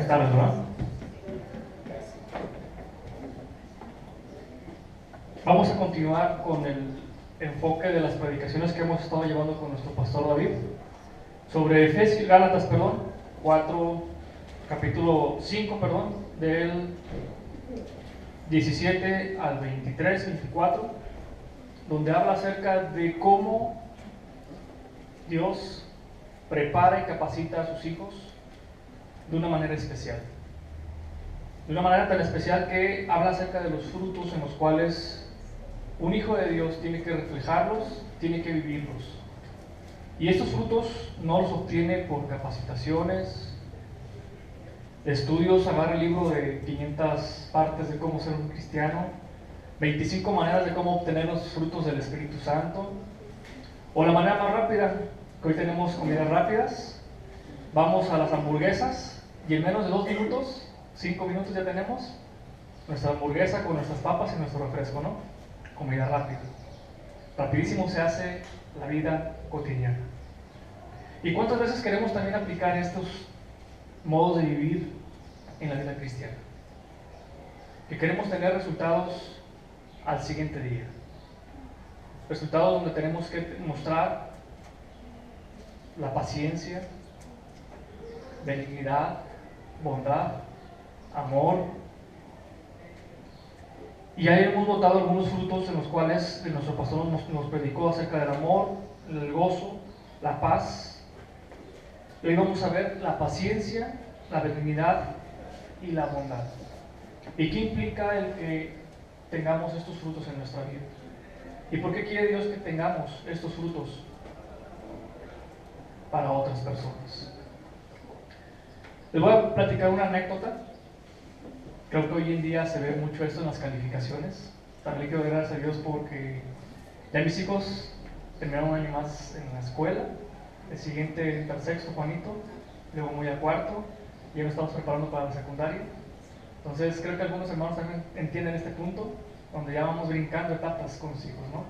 tardes, ¿verdad? Vamos a continuar con el enfoque de las predicaciones que hemos estado llevando con nuestro pastor David sobre Gálatas, 4, capítulo 5, del 17 al 23, 24, donde habla acerca de cómo Dios prepara y capacita a sus hijos de una manera especial. De una manera tan especial que habla acerca de los frutos en los cuales un hijo de Dios tiene que reflejarlos, tiene que vivirlos. Y estos frutos no los obtiene por capacitaciones, estudios, agarra el libro de 500 partes de cómo ser un cristiano, 25 maneras de cómo obtener los frutos del Espíritu Santo, o la manera más rápida, que hoy tenemos comidas rápidas, vamos a las hamburguesas y en menos de 2 minutos, 5 minutos ya tenemos nuestra hamburguesa con nuestras papas y nuestro refresco, ¿no? Comida rápida. Rapidísimo se hace la vida cotidiana. ¿Y cuántas veces queremos también aplicar estos modos de vivir en la vida cristiana? Que queremos tener resultados al siguiente día. Resultados donde tenemos que mostrar la paciencia, benignidad, bondad, amor. Y ahí hemos notado algunos frutos en los cuales nuestro pastor nos predicó acerca del amor, el gozo, la paz. Y hoy vamos a ver la paciencia, la benignidad y la bondad. ¿Y qué implica el que tengamos estos frutos en nuestra vida? ¿Y por qué quiere Dios que tengamos estos frutos para otras personas? Les voy a platicar una anécdota. Creo que hoy en día se ve mucho esto en las calificaciones. También quiero dar gracias a Dios porque ya mis hijos terminaron un año más en la escuela. El siguiente entra al sexto, Juanito, luego voy a cuarto y ya nos estamos preparando para la secundaria. Entonces creo que algunos hermanos también entienden este punto, donde ya vamos brincando etapas con los hijos, ¿no?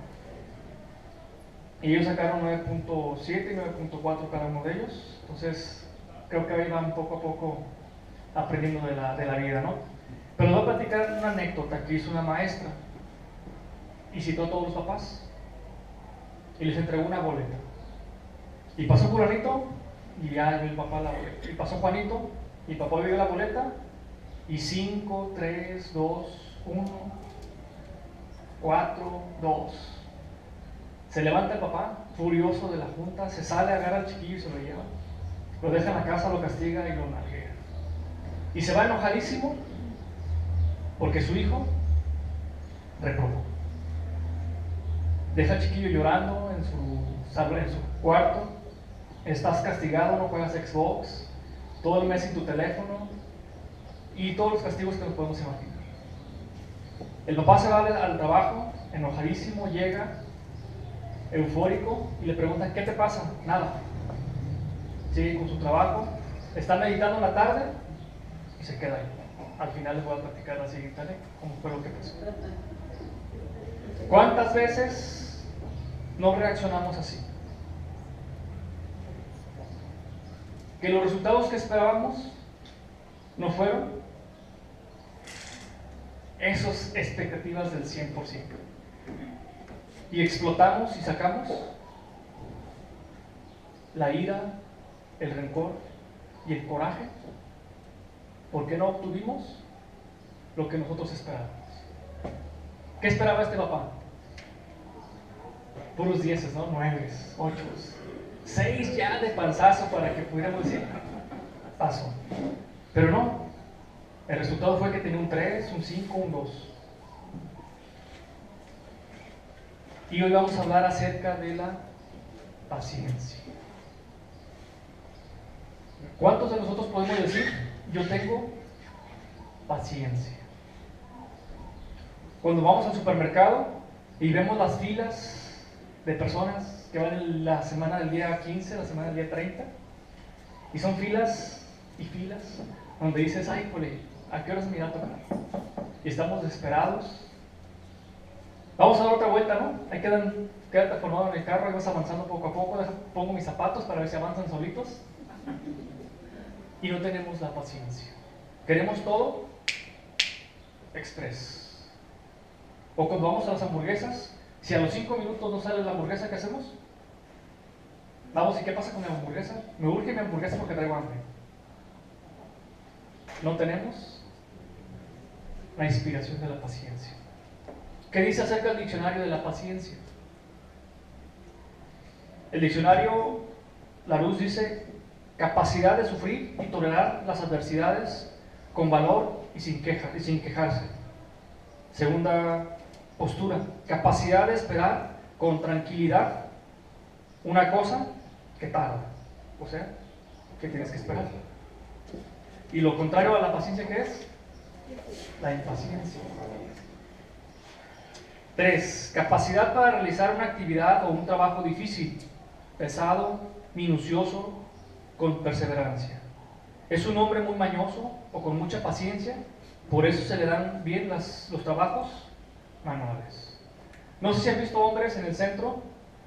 Y ellos sacaron 9.7 y 9.4 cada uno de ellos. Entonces creo que ahí van poco a poco aprendiendo de la vida, ¿no? Pero les voy a platicar una anécdota que hizo una maestra y citó a todos los papás y les entregó una boleta. Y pasó fulanito y ya vio el papá la boleta. Y pasó Juanito y el papá vio la boleta y 5, 3, 2, 1, 4, 2. Se levanta el papá, furioso de la junta, se sale, agarra al chiquillo y se lo lleva. Lo deja en la casa, lo castiga y lo nalguea. Y se va enojadísimo porque su hijo reprobó. Deja al chiquillo llorando en su cuarto. Estás castigado, no juegas Xbox, todo el mes sin tu teléfono y todos los castigos que nos podemos imaginar. El papá se va al trabajo, enojadísimo, llega eufórico y le preguntan: ¿qué te pasa? Nada. Sigue con su trabajo, está meditando en la tarde y se queda ahí. Al final les voy a platicar la siguiente anécdota, cómo fue lo que pasó. ¿Cuántas veces no reaccionamos así? Que los resultados que esperábamos no fueron esas expectativas del 100%. Y explotamos y sacamos la ira, el rencor y el coraje porque no obtuvimos lo que nosotros esperábamos. ¿Qué esperaba este papá? Puros 10, ¿no? 9, 8, 6 ya de panzazo para que pudiéramos decir pasó. Pero no, el resultado fue que tenía un 3, un 5, un 2. Y hoy vamos a hablar acerca de la paciencia. ¿Cuántos de nosotros podemos decir: yo tengo paciencia? Cuando vamos al supermercado y vemos las filas de personas que van en la semana del día 15, la semana del día 30, y son filas y filas donde dices: ay, jole, ¿a qué horas me irá a tocar? Y estamos desesperados. Vamos a dar otra vuelta, ¿no? Ahí quédate formado en el carro y vas avanzando poco a poco. Pongo mis zapatos para ver si avanzan solitos. Y no tenemos la paciencia. Queremos todo express. O cuando vamos a las hamburguesas, si a los 5 minutos no sale la hamburguesa, ¿qué hacemos? Vamos, ¿y qué pasa con mi hamburguesa? Me urge mi hamburguesa porque traigo hambre. No tenemos la inspiración de la paciencia. ¿Qué dice acerca del diccionario de la paciencia? El diccionario Larousse dice: capacidad de sufrir y tolerar las adversidades con valor y sin quejarse. Segunda postura: capacidad de esperar con tranquilidad una cosa que tarda, o sea, que tienes que esperar. Y lo contrario a la paciencia, ¿qué es? La impaciencia. 3. Capacidad para realizar una actividad o un trabajo difícil, pesado, minucioso, con perseverancia. Es un hombre muy mañoso o con mucha paciencia, por eso se le dan bien los trabajos manuales. No sé si han visto hombres en el centro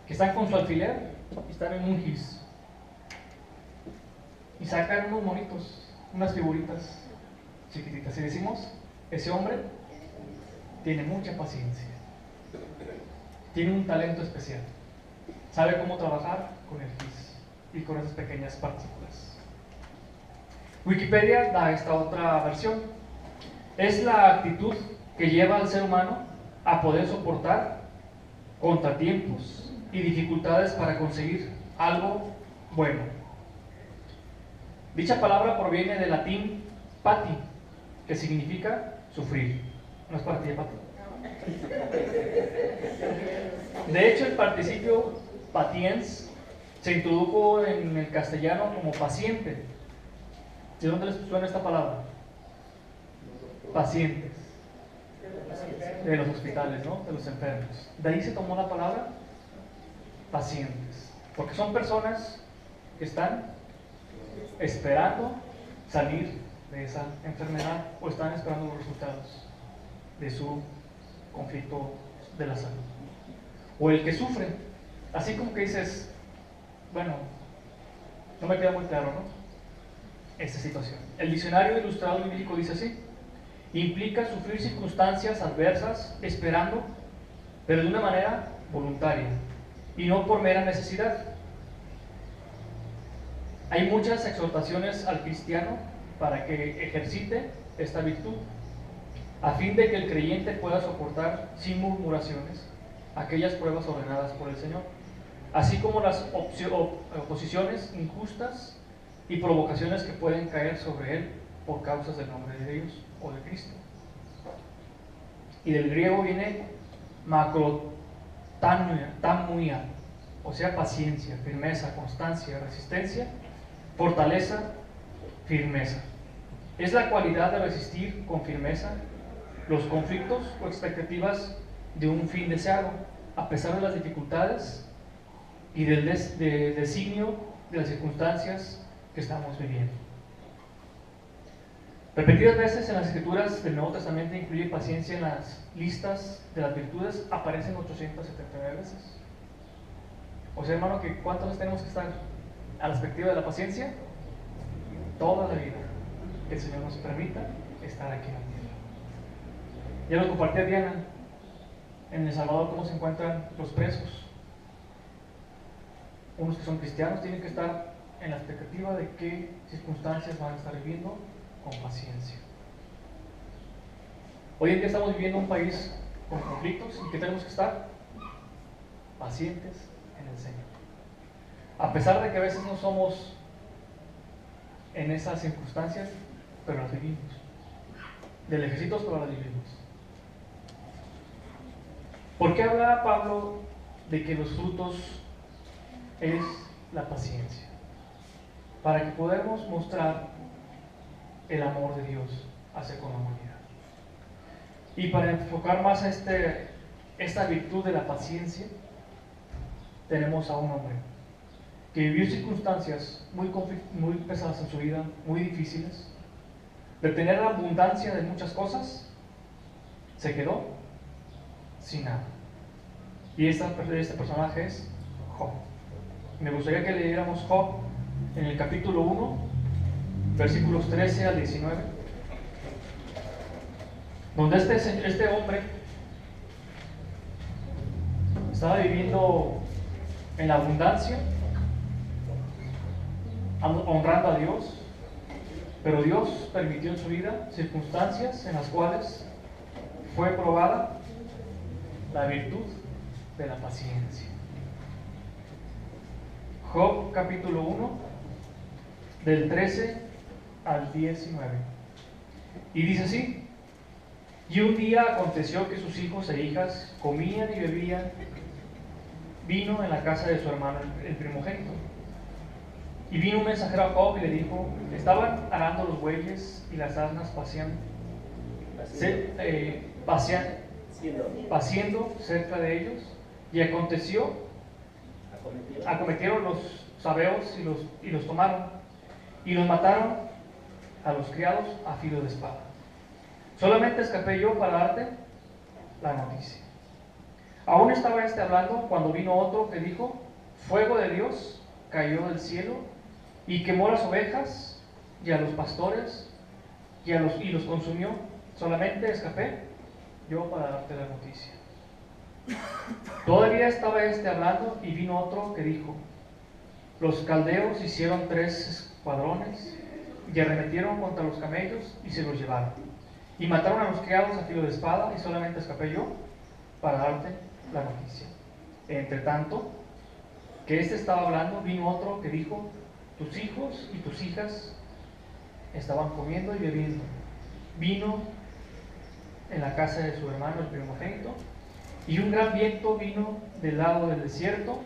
que están con su alfiler y están en un gis y sacan unos monitos, unas figuritas chiquititas, y decimos: ese hombre tiene mucha paciencia, tiene un talento especial, sabe cómo trabajar con el gis y con esas pequeñas partículas. Wikipedia da esta otra versión: es la actitud que lleva al ser humano a poder soportar contratiempos y dificultades para conseguir algo bueno. Dicha palabra proviene del latín pati, que significa sufrir. ¿No es para ti, Pati? De hecho, el participio patiens se introdujo en el castellano como paciente. ¿De dónde les suena esta palabra? Pacientes. De los hospitales, ¿no? De los enfermos. De ahí se tomó la palabra pacientes, porque son personas que están esperando salir de esa enfermedad o están esperando los resultados de su conflicto de la salud. O el que sufre, así como que dices, bueno, no me queda muy claro, ¿no? Esta situación. El diccionario ilustrado bíblico dice así: implica sufrir circunstancias adversas esperando, pero de una manera voluntaria y no por mera necesidad. Hay muchas exhortaciones al cristiano para que ejercite esta virtud, a fin de que el creyente pueda soportar sin murmuraciones aquellas pruebas ordenadas por el Señor, así como las oposiciones injustas y provocaciones que pueden caer sobre él por causas del nombre de Dios o de Cristo. Y del griego viene macrotamuia, o sea, paciencia, firmeza, constancia, resistencia, fortaleza, firmeza. Es la cualidad de resistir con firmeza los conflictos o expectativas de un fin deseado, a pesar de las dificultades y del designio de las circunstancias que estamos viviendo. Repetidas veces en las escrituras del Nuevo Testamento incluye paciencia en las listas de las virtudes, aparecen 879 veces. O sea, hermano, que ¿cuántas veces tenemos que estar a la expectativa de la paciencia? Toda la vida que el Señor nos permita estar aquí en la tierra. Ya lo compartía Diana en El Salvador, cómo se encuentran los presos. Unos que son cristianos tienen que estar en la expectativa de qué circunstancias van a estar viviendo con paciencia. Hoy en día estamos viviendo un país con conflictos y que tenemos que estar pacientes en el Señor. A pesar de que a veces no somos en esas circunstancias, pero las vivimos. Del ejército, pero las vivimos. ¿Por qué habla Pablo de que los frutos es la paciencia? Para que podamos mostrar el amor de Dios hacia con la humanidad. Y para enfocar más a esta virtud de la paciencia, tenemos a un hombre que vivió circunstancias muy pesadas en su vida, muy difíciles, de tener la abundancia de muchas cosas, se quedó sin nada. Y este personaje es Job. Me gustaría que leyéramos Job en el capítulo 1, versículos 13 al 19. donde este hombre estaba viviendo en la abundancia, honrando a Dios, pero Dios permitió en su vida circunstancias en las cuales fue probada la virtud de la paciencia. Job capítulo 1, del 13 al 19. Y dice así: y un día aconteció que sus hijos e hijas comían y bebían vino en la casa de su hermano el primogénito. Y vino un mensajero a Job y le dijo: estaban arando los bueyes y las asnas paciendo cerca de ellos, y acometieron los sabeos y los tomaron, y los mataron a los criados a filo de espada. Solamente escapé yo para darte la noticia. Aún estaba hablando cuando vino otro que dijo: fuego de Dios cayó del cielo y quemó las ovejas y a los pastores y los consumió. Solamente escapé yo para darte la noticia. Todavía estaba hablando y vino otro que dijo: los caldeos hicieron 3 escuadrones y arremetieron contra los camellos y se los llevaron, y mataron a los criados a filo de espada, y solamente escapé yo para darte la noticia. Entre tanto que estaba hablando, vino otro que dijo: tus hijos y tus hijas estaban comiendo y bebiendo vino en la casa de su hermano el primogénito, y un gran viento vino del lado del desierto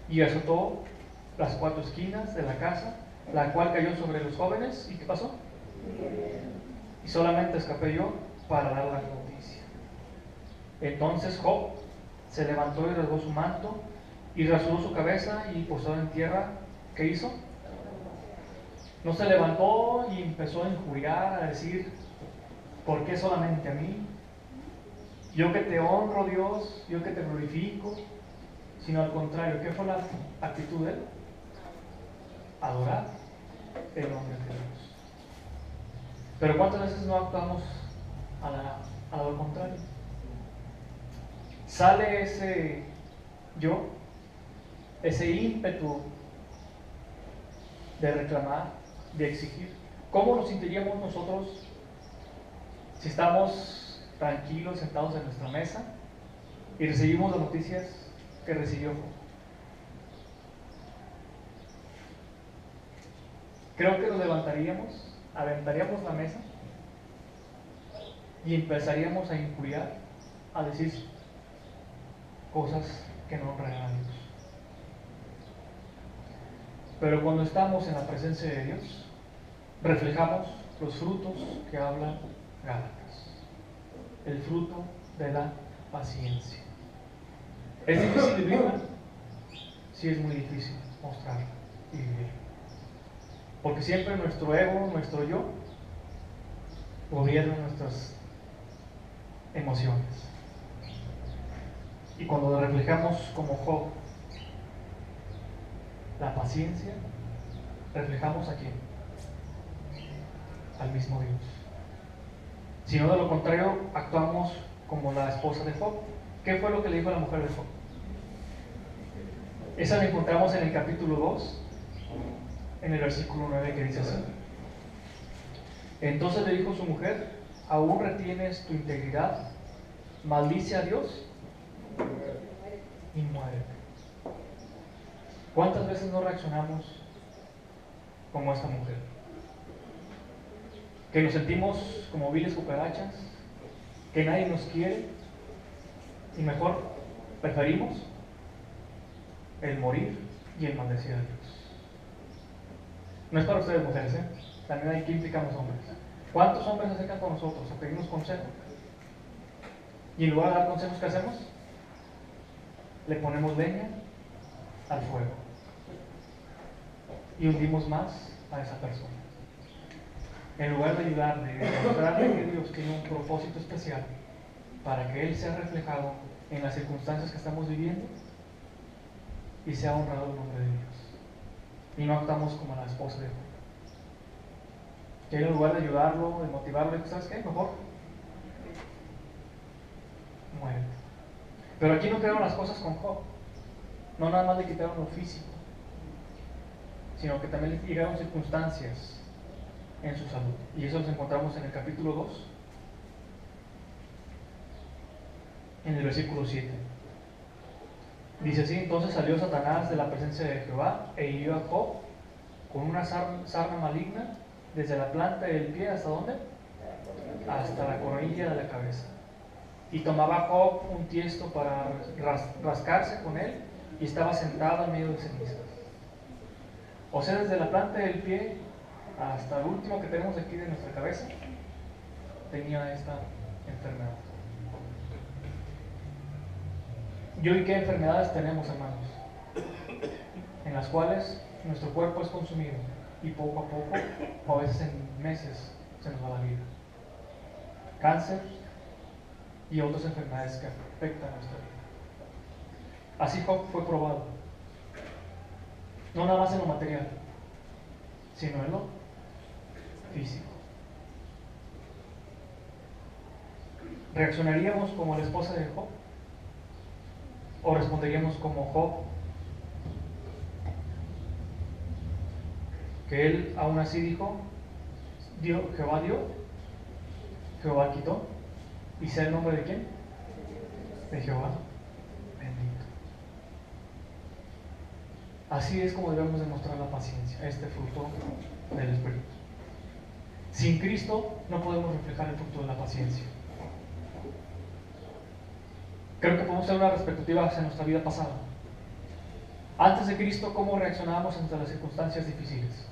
y azotó las 4 esquinas de la casa, la cual cayó sobre los jóvenes. ¿Y qué pasó? Y solamente escapé yo para dar la noticia. Entonces Job se levantó y rasgó su manto y rasuró su cabeza y posó en tierra. ¿Qué hizo? No se levantó y empezó a injuriar, a decir: ¿por qué solamente a mí? Yo que te honro, Dios, yo que te glorifico. Sino al contrario, ¿qué fue la actitud de él? Adorar el nombre de Dios. Pero ¿cuántas veces no actuamos a lo contrario? Sale ese yo, ese ímpetu de reclamar, de exigir. ¿Cómo nos sentiríamos nosotros si estamos tranquilos, sentados en nuestra mesa y recibimos las noticias que recibió Job? Creo que nos levantaríamos, aventaríamos la mesa y empezaríamos a injuriar, a decir cosas que no honran a Dios. Pero cuando estamos en la presencia de Dios, reflejamos los frutos que habla Gálatas, el fruto de la paciencia. ¿Es difícil vivirla? Sí, es muy difícil mostrarla y vivirla, porque siempre nuestro ego, nuestro yo, gobierna nuestras emociones. Y cuando reflejamos como Job la paciencia, reflejamos a quién? Al mismo Dios. Si no, de lo contrario, actuamos como la esposa de Job. ¿Qué fue lo que le dijo a la mujer de Job? Esa la encontramos en el capítulo 2, en el versículo 9, que dice así: entonces le dijo su mujer: ¿aún retienes tu integridad? Maldice a Dios y muérete. ¿Cuántas veces no reaccionamos como esta mujer? Que nos sentimos como viles cucarachas, que nadie nos quiere, y mejor preferimos el morir y el maldecir a Dios. No es para ustedes, mujeres, también hay que implicamos hombres. ¿Cuántos hombres se acercan con nosotros a pedirnos consejo? Y en lugar de dar consejos, ¿qué hacemos? Le ponemos leña al fuego y hundimos más a esa persona. En lugar de ayudarle, de mostrarle que Dios tiene un propósito especial para que Él sea reflejado en las circunstancias que estamos viviendo y sea honrado el nombre de Dios. Y no actuamos como la esposa de Job, que en lugar de ayudarlo, de motivarlo, ¿sabes qué? Mejor muere. Pero aquí no quedaron las cosas con Job. No nada más le quitaron lo físico, sino que también le llegaron circunstancias en su salud. Y eso lo encontramos en el capítulo 2, en el versículo 7. Dice así: entonces salió Satanás de la presencia de Jehová e hirió a Job con una sarna maligna desde la planta del pie ¿hasta dónde? Hasta la coronilla de la cabeza. Y tomaba Job un tiesto para rascarse con él, y estaba sentado en medio de cenizas. O sea, desde la planta del pie hasta el último que tenemos aquí de nuestra cabeza, tenía esta enfermedad. ¿Y hoy qué enfermedades tenemos, hermanos? En las cuales nuestro cuerpo es consumido y poco a poco, o a veces en meses, se nos va la vida. Cáncer y otras enfermedades que afectan a nuestra vida. Así Job fue probado, no nada más en lo material, sino en lo físico. ¿Reaccionaríamos como la esposa de Job? ¿O responderíamos como Job, que él aún así dijo: Jehová dio, Jehová quitó, y sea el nombre de quién? De Jehová bendito. Así es como debemos demostrar la paciencia, este fruto del Espíritu. Sin Cristo no podemos reflejar el fruto de la paciencia. Creo que podemos hacer una retrospectiva hacia nuestra vida pasada. Antes de Cristo, ¿cómo reaccionábamos ante las circunstancias difíciles?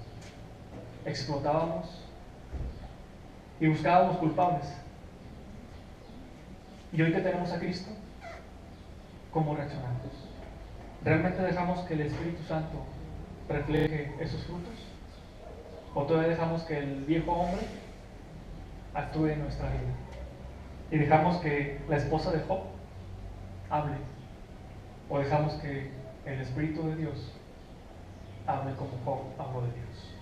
Explotábamos y buscábamos culpables. Y hoy que tenemos a Cristo, ¿cómo reaccionamos? ¿Realmente dejamos que el Espíritu Santo refleje esos frutos? ¿O todavía dejamos que el viejo hombre actúe en nuestra vida? Y dejamos que la esposa de Job hable. ¿O dejamos que el Espíritu de Dios hable como Job habló de Dios?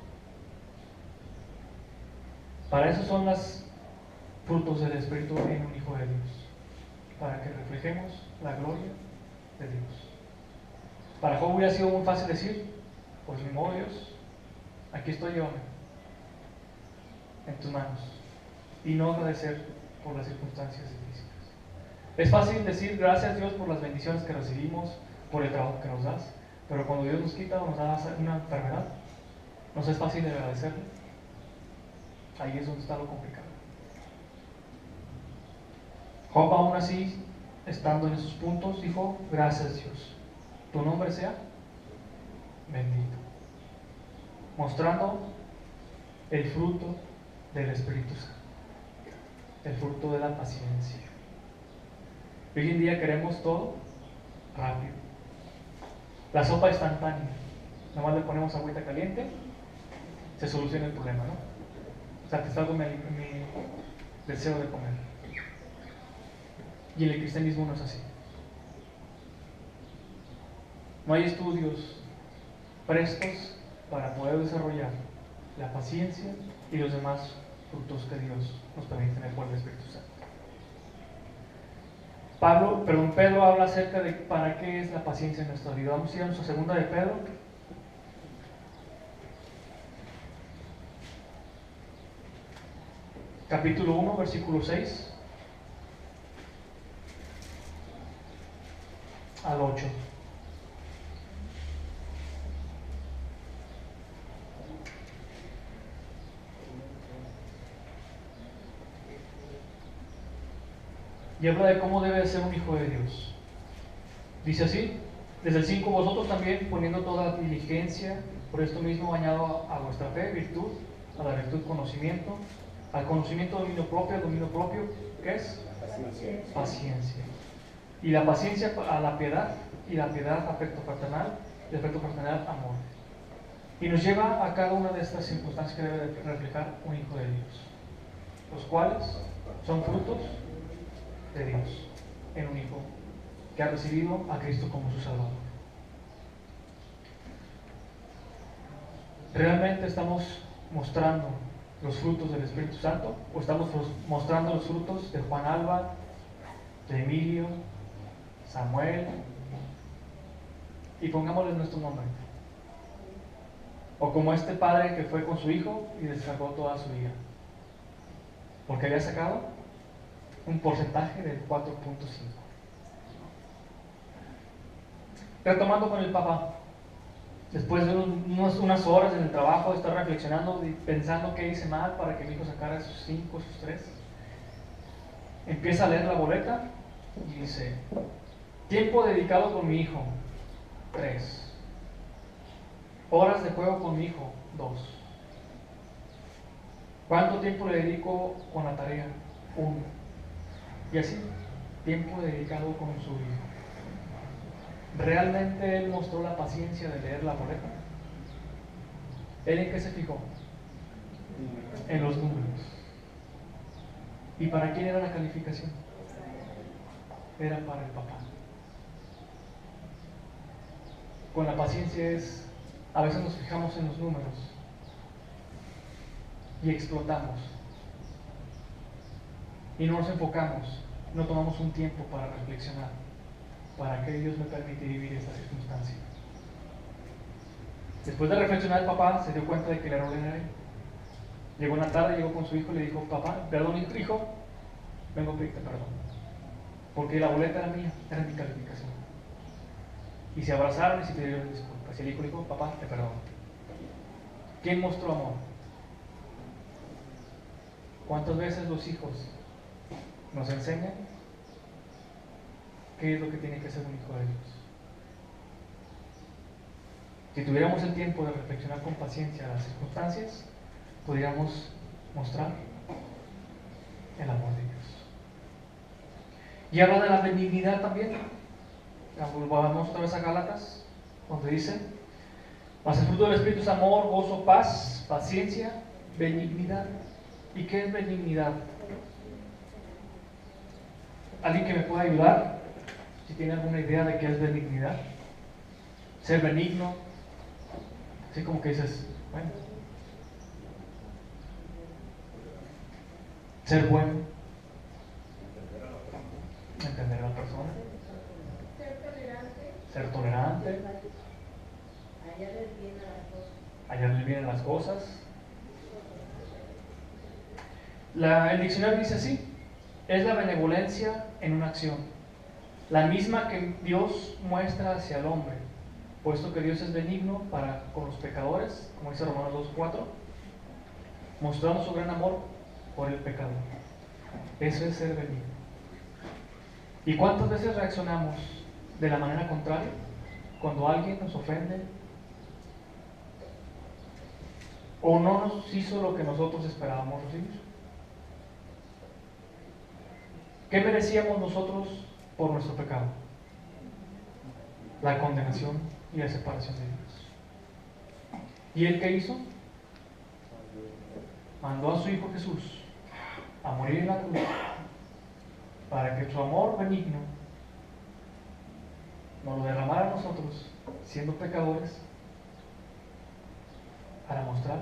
Para eso son los frutos del Espíritu en un Hijo de Dios, para que reflejemos la gloria de Dios. Para Job hubiera sido muy fácil decir: pues mi modo, Dios, aquí estoy yo, en tus manos, y no agradecer por las circunstancias difíciles. Es fácil decir gracias, Dios, por las bendiciones que recibimos, por el trabajo que nos das, pero cuando Dios nos quita o nos da una enfermedad, ¿nos es fácil agradecerle? Ahí es donde está lo complicado. Job, aún así, estando en esos puntos, dijo: gracias, Dios, tu nombre sea bendito, mostrando el fruto del Espíritu Santo, el fruto de la paciencia. Hoy en día queremos todo rápido. La sopa instantánea, nomás le ponemos agüita caliente, se soluciona el problema, ¿no? Satisfago mi deseo de comer. Y el cristianismo no es así. No hay estudios prestos para poder desarrollar la paciencia y los demás frutos que Dios nos permite tener por el Espíritu Santo. Pedro habla acerca de para qué es la paciencia en nuestra vida. Vamos a ir a nuestra segunda de Pedro. Capítulo 1, versículo 6 al 8. Y habla de cómo debe ser un hijo de Dios. Dice así, desde el 5: vosotros también, poniendo toda diligencia, por esto mismo añado a vuestra fe virtud, a la virtud conocimiento, al conocimiento dominio propio, ¿qué es? Paciencia. Y la paciencia a la piedad, y la piedad afecto fraternal, y el afecto fraternal amor. Y nos lleva a cada una de estas circunstancias que debe reflejar un hijo de Dios, los cuales son frutos de Dios en un hijo que ha recibido a Cristo como su Salvador. ¿Realmente estamos mostrando los frutos del Espíritu Santo o estamos mostrando los frutos de Juan Alba, de Emilio, Samuel, y pongámosle nuestro nombre. O como este padre que fue con su hijo y descargó toda su ira, porque había sacado un porcentaje del 4.5. Retomando con el papá, después de unas horas en el trabajo, de estar reflexionando y pensando qué hice mal para que mi hijo sacara sus 5, sus 3, empieza a leer la boleta y dice: tiempo dedicado con mi hijo, 3. Horas de juego con mi hijo, 2. ¿Cuánto tiempo le dedico con la tarea? 1. Y así, tiempo dedicado con su hijo. ¿Realmente él mostró la paciencia de leer la boleta? ¿Él en qué se fijó? En los números. ¿Y para quién era la calificación? Era para el papá. Con la paciencia a veces nos fijamos en los números y explotamos. Y no nos enfocamos, no tomamos un tiempo para reflexionar. ¿Para qué Dios me permite vivir esta circunstancia? Después de reflexionar, el papá se dio cuenta de que el error era él. Llegó una tarde, llegó con su hijo y le dijo: papá, perdón, hijo, vengo a pedirte perdón, porque la boleta era mía, era mi calificación. Y se abrazaron y se pidieron disculpas. Y el hijo le dijo: papá, te perdono. ¿Quién mostró amor? ¿Cuántas veces los hijos nos enseñan qué es lo que tiene que ser un hijo de Dios? Si tuviéramos el tiempo de reflexionar con paciencia las circunstancias, podríamos mostrar el amor de Dios. Y habla de la benignidad también. Vamos otra vez a Gálatas, donde dice: mas el fruto del Espíritu es amor, gozo, paz, paciencia, benignidad. ¿Y qué es benignidad? ¿Alguien que me pueda ayudar? Si tiene alguna idea de qué es benignidad. Ser benigno, así como que dices, bueno. Ser bueno, entender a la persona. Ser tolerante. Hallarle bien a las cosas. El diccionario dice así: es la benevolencia en una acción, la misma que Dios muestra hacia el hombre, puesto que Dios es benigno para con los pecadores, como dice Romanos 2:4, mostrando su gran amor por el pecador. Eso es ser benigno. ¿Y cuántas veces reaccionamos de la manera contraria cuando alguien nos ofende o no nos hizo lo que nosotros esperábamos recibir? ¿Qué merecíamos nosotros por nuestro pecado? La condenación y la separación de Dios. ¿Y él qué hizo? Mandó a su Hijo Jesús a morir en la cruz para que su amor benigno nos lo derramara a nosotros, siendo pecadores, para mostrar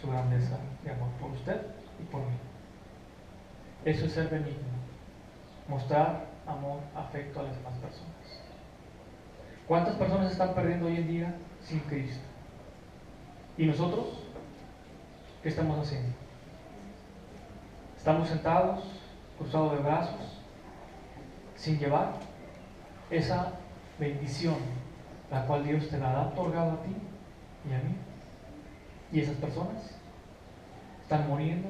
su grandeza de amor por usted y por mí. Eso es ser benigno. Mostrar amor, afecto a las demás personas. ¿Cuántas personas están perdiendo hoy en día sin Cristo? ¿Y nosotros qué estamos haciendo? Estamos sentados, cruzados de brazos, sin llevar esa bendición, la cual Dios te la ha otorgado a ti y a mí. Y esas personas están muriendo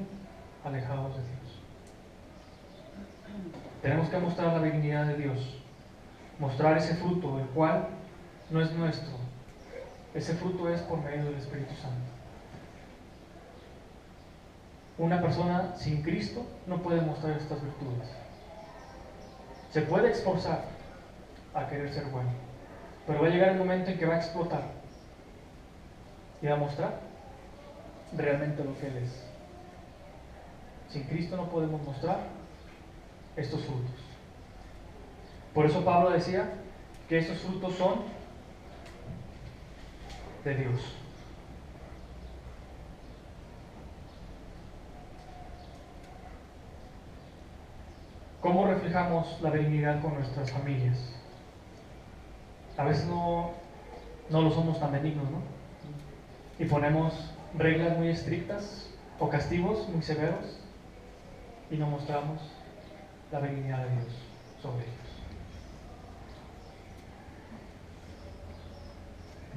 alejados de Dios. Tenemos que mostrar la benignidad de Dios, mostrar ese fruto, el cual no es nuestro. Ese fruto es por medio del Espíritu Santo. Una persona sin Cristo no puede mostrar estas virtudes. Se puede esforzar a querer ser bueno, pero va a llegar el momento en que va a explotar y va a mostrar realmente lo que Él es. Sin Cristo no podemos mostrar estos frutos. Por eso Pablo decía que estos frutos son de Dios. ¿Cómo reflejamos la benignidad con nuestras familias? A veces no lo somos tan benignos, ¿no? Y ponemos reglas muy estrictas o castigos muy severos y no mostramos la benignidad de Dios sobre ellos.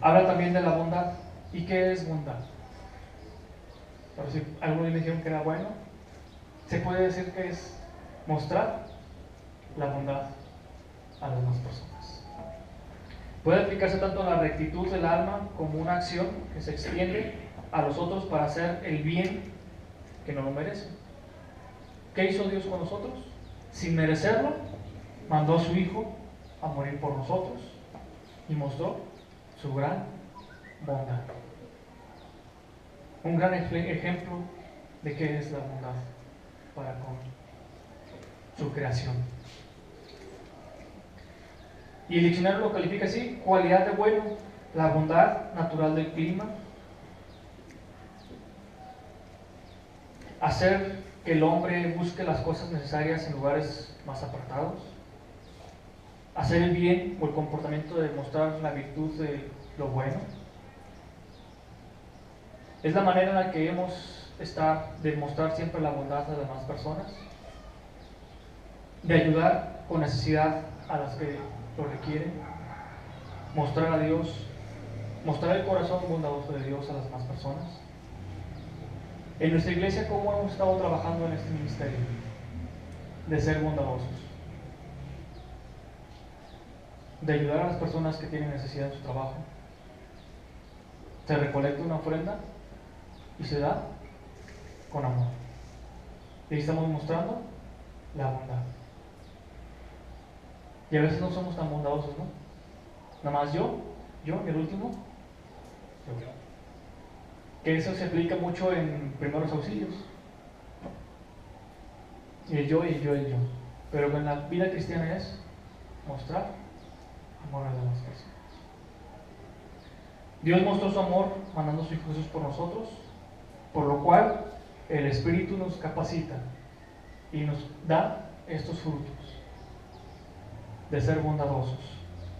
Habla también de la bondad. ¿Y qué es bondad? Pero si algunos me dijeron que era bueno, se puede decir que es mostrar la bondad a las demás personas. Puede aplicarse tanto en la rectitud del alma como una acción que se extiende a los otros para hacer el bien que no lo merecen. ¿Qué hizo Dios con nosotros? Sin merecerlo, mandó a su Hijo a morir por nosotros y mostró su gran bondad. Un gran ejemplo de qué es la bondad para con su creación. Y el diccionario lo califica así: cualidad de bueno, la bondad natural del clima, hacer que el hombre busque las cosas necesarias en lugares más apartados, hacer el bien o el comportamiento de mostrar la virtud de lo bueno. Es la manera en la que hemos de mostrar siempre la bondad a las demás personas, de ayudar con necesidad a las que lo requieren, mostrar a Dios, mostrar el corazón bondadoso de Dios a las demás personas. En nuestra iglesia, ¿cómo hemos estado trabajando en este ministerio de ser bondadosos? De ayudar a las personas que tienen necesidad en su trabajo. Se recolecta una ofrenda y se da con amor. Y ahí estamos mostrando la bondad. Y a veces no somos tan bondadosos, ¿no? Nada más yo y el último, yo. Que eso se aplica mucho en primeros auxilios. Y el yo. Pero en la vida cristiana es mostrar amor a las demás personas. Dios mostró su amor mandando a su Hijo Jesús por nosotros, por lo cual el Espíritu nos capacita y nos da estos frutos de ser bondadosos,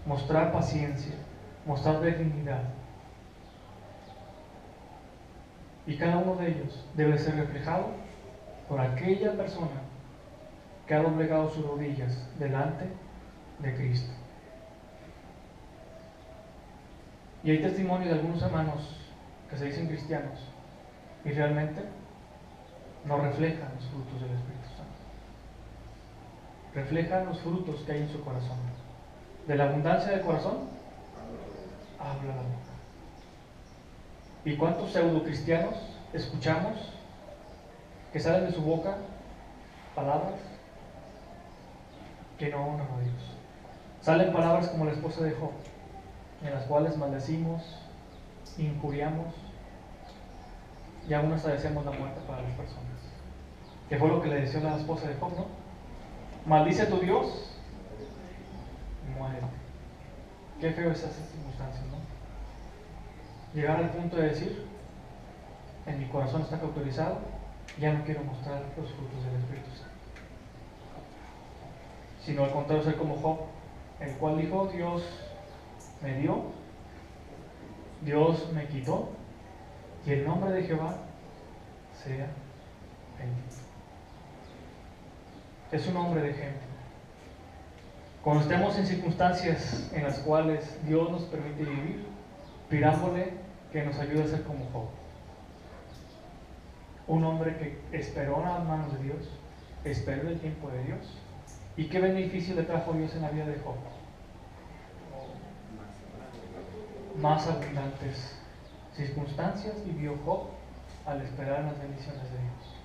mostrar paciencia, mostrar benignidad. Y cada uno de ellos debe ser reflejado por aquella persona que ha doblegado sus rodillas delante de Cristo. Y hay testimonio de algunos hermanos que se dicen cristianos y realmente no reflejan los frutos del Espíritu Santo. Reflejan los frutos que hay en su corazón. De la abundancia del corazón habla la boca. ¿Y cuántos pseudo cristianos escuchamos que salen de su boca palabras que no honran a Dios? Salen palabras como la esposa de Job, en las cuales maldecimos, injuriamos y aún hasta deseamos la muerte para las personas. Que fue lo que le decía la esposa de Job, ¿no? Maldice a tu Dios y muérete. Qué feo esas circunstancias, ¿no? Llegar al punto de decir, en mi corazón está cauterizado, ya no quiero mostrar los frutos del Espíritu Santo. Sino al contrario, ser como Job, el cual dijo: Dios me dio, Dios me quitó, y el nombre de Jehová sea bendito. Es un hombre de ejemplo. Cuando estemos en circunstancias en las cuales Dios nos permite vivir, pidámosle que nos ayude a ser como Job. Un hombre que esperó en las manos de Dios, esperó el tiempo de Dios. ¿Y qué beneficio le trajo Dios en la vida de Job? Más abundantes circunstancias vivió Job al esperar en las bendiciones de Dios.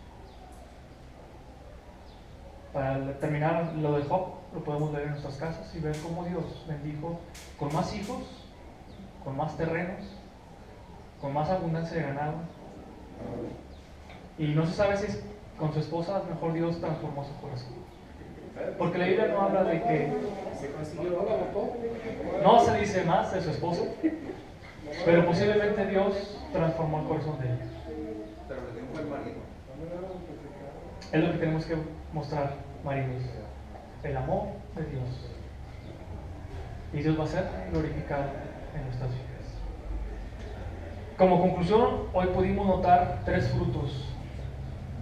Para terminar lo de Job, lo podemos ver en nuestras casas y ver cómo Dios bendijo con más hijos, con más terrenos, con más abundancia de ganado. Y no se sabe si con su esposa, a lo mejor Dios transformó su corazón. Porque la Biblia no habla de que no se dice más de su esposo, pero posiblemente Dios transformó el corazón de ella. Pero le dio un buen marido. Es lo que tenemos que mostrar, maridos. el amor de Dios. Y Dios va a ser glorificado en nuestras vidas. Como conclusión, hoy pudimos notar 3 frutos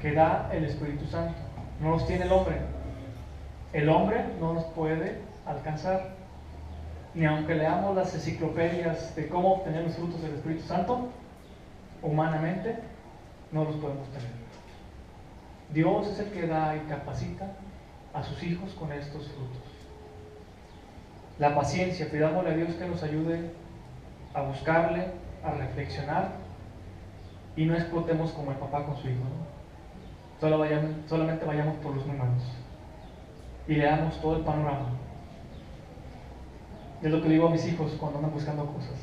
que da el Espíritu Santo. No los tiene el hombre. El hombre no los puede alcanzar. Ni aunque leamos las enciclopedias de cómo obtener los frutos del Espíritu Santo, humanamente no los podemos tener. Dios es el que da y capacita a sus hijos con estos frutos. La paciencia, pidámosle a Dios que nos ayude a buscarle, a reflexionar y no explotemos como el papá con su hijo, ¿no? Solamente vayamos por los números y le damos todo el panorama. Es lo que le digo a mis hijos cuando andan buscando cosas.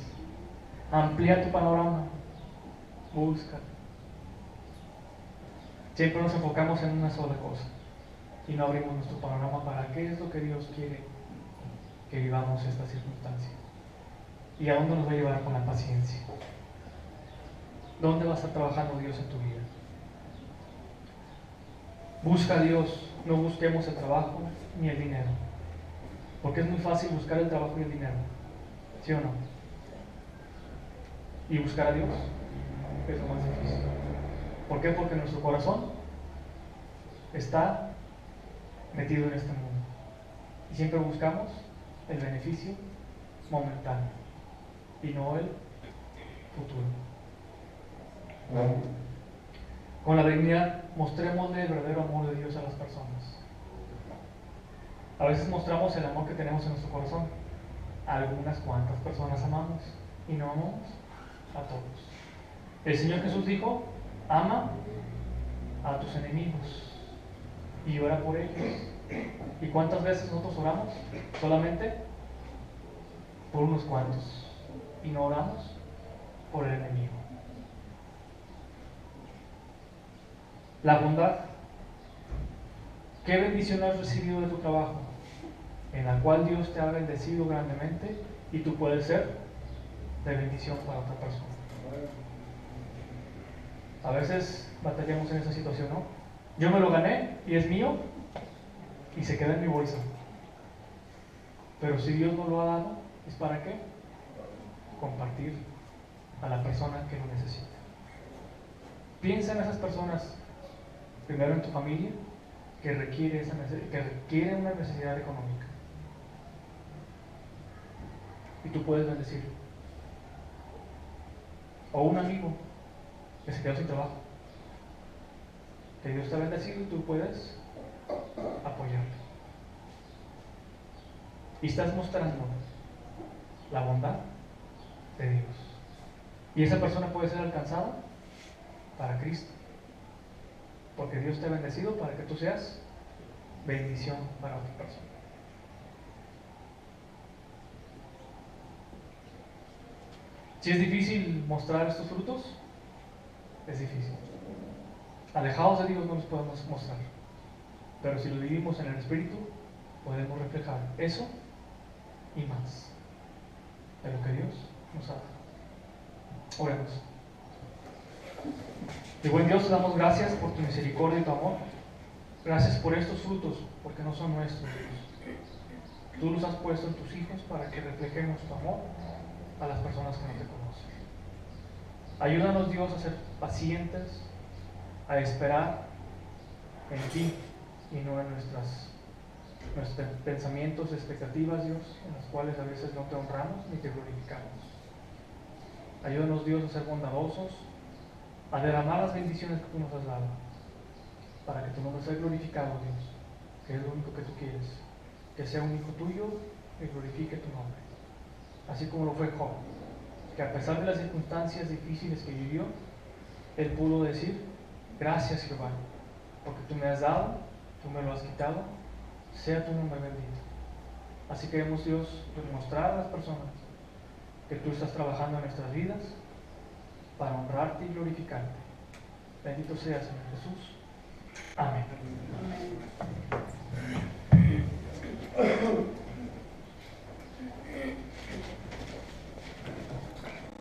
Amplía tu panorama, busca. Siempre nos enfocamos en una sola cosa y no abrimos nuestro panorama para qué es lo que Dios quiere que vivamos esta circunstancia y a dónde nos va a llevar con la paciencia. ¿Dónde va a estar trabajando Dios en tu vida? Busca a Dios, no busquemos el trabajo ni el dinero, porque es muy fácil buscar el trabajo y el dinero, ¿sí o no? Y buscar a Dios es lo más difícil. ¿Por qué? Porque nuestro corazón está metido en este mundo y siempre buscamos el beneficio momentáneo y no el futuro. Con la dignidad mostrémosle el verdadero amor de Dios a las personas. A veces mostramos el amor que tenemos en nuestro corazón. A algunas cuantas personas amamos y no amamos a todos. El Señor Jesús dijo: ama a tus enemigos y ora por ellos. ¿Y cuántas veces nosotros oramos? Solamente por unos cuantos y no oramos por el enemigo. La bondad. ¿Qué bendición has recibido de tu trabajo? En la cual Dios te ha bendecido grandemente y tú puedes ser de bendición para otra persona. A veces batallamos en esa situación, ¿no? Yo me lo gané y es mío y se queda en mi bolsa. Pero si Dios no lo ha dado, ¿es para qué? Compartir a la persona que lo necesita. Piensa en esas personas, primero en tu familia, que requiere una necesidad económica. Y tú puedes bendecir. O un amigo que se quedó sin trabajo. Que Dios te ha bendecido y tú puedes apoyarlo. Y estás mostrando la bondad de Dios. Y esa persona puede ser alcanzada para Cristo. Porque Dios te ha bendecido para que tú seas bendición para otra persona. Si es difícil mostrar estos frutos, es difícil. Alejados de Dios no los podemos mostrar. Pero si lo vivimos en el Espíritu, podemos reflejar eso y más de lo que Dios nos ha dado. Oremos. Y buen Dios, te damos gracias por tu misericordia y tu amor. Gracias por estos frutos, porque no son nuestros, Dios. Tú los has puesto en tus hijos para que reflejemos tu amor a las personas que no te conocen. Ayúdanos, Dios, a ser pacientes, a esperar en ti y no en nuestros pensamientos, expectativas, Dios, en las cuales a veces no te honramos ni te glorificamos. Ayúdanos, Dios, a ser bondadosos, a derramar las bendiciones que tú nos has dado, para que tu nombre sea glorificado, Dios, que es lo único que tú quieres, que sea un hijo tuyo y glorifique tu nombre. Así como lo fue Job, que a pesar de las circunstancias difíciles que vivió, él pudo decir: gracias, Jehová, porque tú me has dado, tú me lo has quitado, sea tu nombre bendito. Así queremos, Dios, demostrar a las personas que tú estás trabajando en nuestras vidas para honrarte y glorificarte. Bendito seas, Señor Jesús.